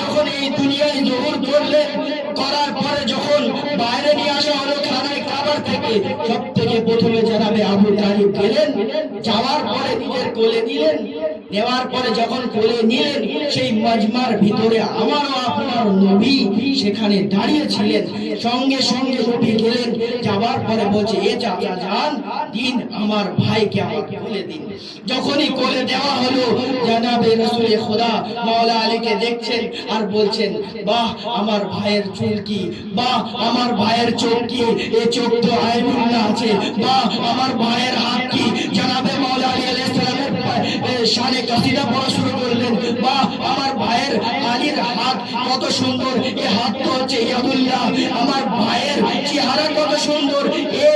যখন এই দুনিয়ায় জহুর করলেন, করার পরে যখন বাইরে নিয়ে আসা হলো খানায় কাবার থেকে, সব থেকে প্রথমে জানাবে আবু তালিব গেলেন, যাওয়ার পরে নিজের কোলে নিলেন, নেওয়ার পরে যখন কোলে নিলেন সেই মাজমার ভিতরে আমারও আপনার নবী সেখানে দাঁড়িয়ে ছিলেন। সঙ্গে সঙ্গে নবী গেলেন, যাওয়ার পরে বলছে, এ চাচা যান, দিন আমার ভাইকে আমার কোলে দিন। যখনই কোলে দেওয়া হলো, জানাবে রাসূল খোদা মাওলা আলীকে দেখছেন আর বলছেন, বাহ আমার ভাইয়ের চুল কি, বাহ আমার ভাইয়ের চোখ কি, এই চোখ তো আইনুল্লাহ আছে, বাহ আমার ভাইয়ের হাত কি। জানাবে মাওলা আলী আলাইহিস সালামের শানে কাসিদা পড়া শুরু করলেন, বাহ আমার ভাইয়ের আলীর হাত কত সুন্দর, এই হাত তো হচ্ছে ইয়াদুল্লাহ, আমার ভাইয়ের চেহারা কত সুন্দর, এ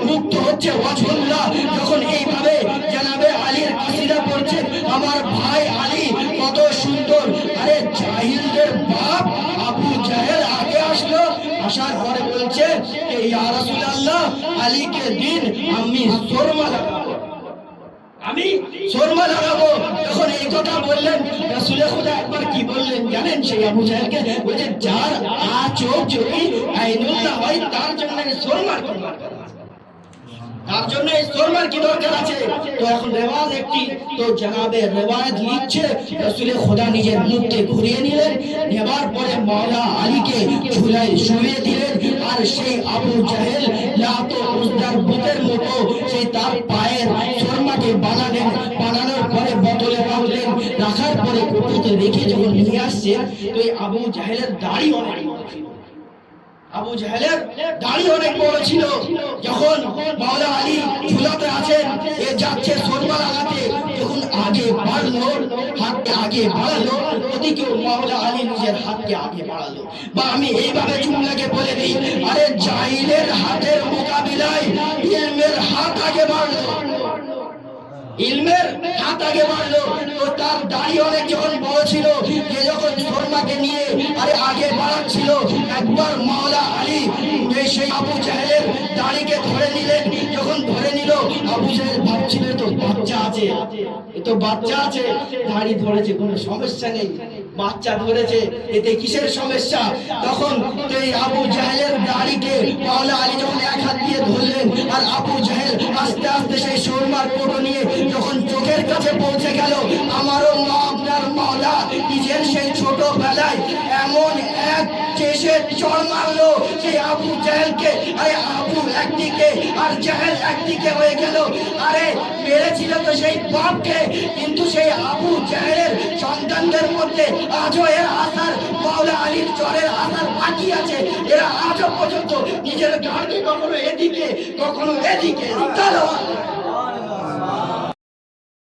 মুখ তো হচ্ছে ওয়াজহুল্লাহ। যখন এইভাবে জানাবে আলীর কাসিদা পড়ছেন, আমার ভাই আলী কত সুন্দর। আরে জাহিলদের বাপ আবু জাহেল আগে আসলো, আসার পরে বলছে, ইয়া রাসূলুল্লাহ আলীকে দিন আমি সুরমা লাগাবো, আমি সুরমা লাগাবো। যখন এই কথা বললেন, রাসূল খোদা একবার কি বললেন জানেন? সেই আবু জাহেলকে বলছে, যার চোখ যদি আইনুল্লাহ হয় তার জন্য সুরমার কি দরকার আছে, তার জন্য এই সুরমার কি দরকার আছে? তো এখন রেওয়াজ একটি, তো জানাবে রেওয়াজ লিখছে, রাসূল খোদা নিজের মুখকে ঘুরিয়ে নিলেন, নেবার পরে মাওলা আলীকে ঝুলায় শুয়ে দিলেন, আর সেই আবু জাহেল লাত ও উজ্জার বুতের মতো সেই তার পায়ের সুরমাকে বানানোর পরে বোতলে রাখলেন, রাখার পরে কুকুরকে রেখে যখন নিয়ে আসছে, তো এই আবু জাহেলের দাড়ি অনেক বড় ছিল, আবু জাহেলের দাড়ি অনেক বড় ছিল। যখন মাওলা আলী ঝুলাতে আছেন, এ যাচ্ছে সুরমা লাগাতে, যখন আগে বাড়লো, হাতকে আগে বাড়ালো, ওদিকে মাওলা আলী নিজের হাতকে আগে বাড়ালো। বা আমি এইভাবে জুমলাকে বলে দিই, আরে জাহিলের হাতের মোকাবিলায় ইলমের হাত আগে বাড়লো, ইলমের হাত আগে বাড়লো। তো তার দাড়ি অনেক যখন বড় ছিল, যে যখন সুরমাকে নিয়ে আরে আগে বাড়াচ্ছিল, একবার মাওলা আলী সেই আবু জাহেলের দাড়িকে ধরে নিলেন। যখন ধরে নিল, আবু জাহেল ভাবছিল তো বাচ্চা আছে, তো বাচ্চা আছে, দাড়ি ধরেছে কোনো সমস্যা নেই, বাচ্চা ধরেছে, এতে কিসের সমস্যা? তখন এই আবু জাহেলের দাড়িকে মাওলা আলী যখন এক হাত দিয়ে ধরলেন, আর আবু জাহেল আস্তে আস্তে সেই সুরমার কোটো নিয়ে যখন চোখের কাছে পৌঁছে গেল, আমারও মা আপনার মাওলা নিজের সেই ছোটবেলায় এমন এক চেষে চড় মারলো সেই আবু জাহেলকে, আরে আবু একদিকে আর জাহেল একদিকে হয়ে গেল। আরে মেরেছিল তো সেই বাপকে, কিন্তু সেই আবু জাহেলের সন্তানদের মধ্যে আজও এর আসার, মাওলা আলীর চরের আসার বাকি আছে। এরা আজও পর্যন্ত নিজের গাড়কে কখনো এদিকে কখনো এদিকে